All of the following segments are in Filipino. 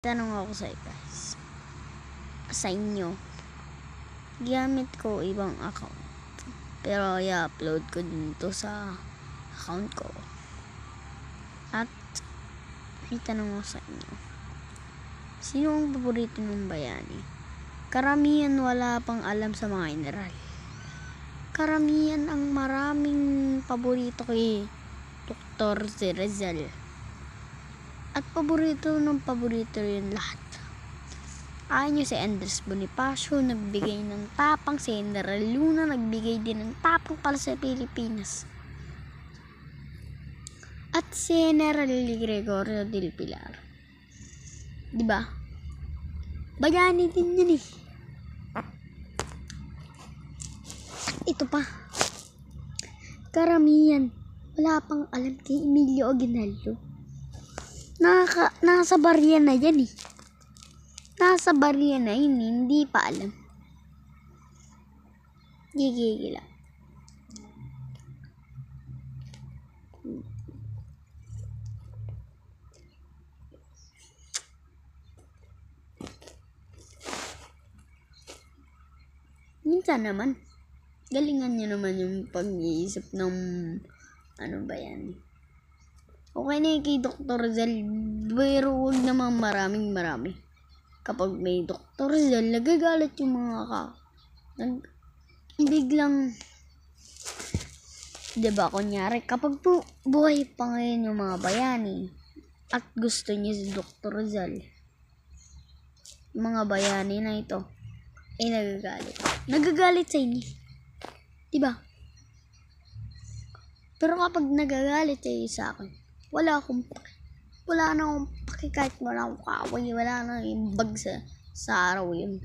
Tanong ako sa inyo. Gamit ko ibang account. Pero i-upload ko dito sa account ko. At may tanong ako sa inyo. Sino ang paborito ng bayani? Karamihan wala pang alam sa mga general. Karamihan ang maraming paborito kay Dr. Rizal. At paborito yun lahat. Ayon nyo si Andres Bonifacio, nagbigay ng tapang. Si General Luna, nagbigay din ng tapang para sa Pilipinas. At si General Gregorio del Pilar. Diba? Bayani din yun eh. Ito pa. Karamihan wala pang alam kay Emilio Aguinaldo. Nasa barya na yan eh. Nasa barya na yun, hindi pa alam. Gigigila. Minsan naman, galingan nyo naman yung pag-iisip ng ano ba yan. Okay na kay Dr. Rizal, pero huwag naman marami. Kapag may Dr. Rizal, nagagalit yung mga biglang, diba, kunyari, kapag buhay pa ngayon yung mga bayani, at gusto niya si Dr. Rizal, mga bayani na ito, ay nagagalit sa inyo, diba? Pero kapag nagagalit sa akin, wala na akong paki, kahit wala akong kaaway, wala na yung bag sa araw yun.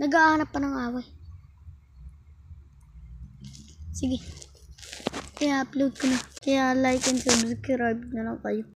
Naghahanap pa ng away. Sige, kaya upload ko na. Kaya like and subscribe na lang kayo.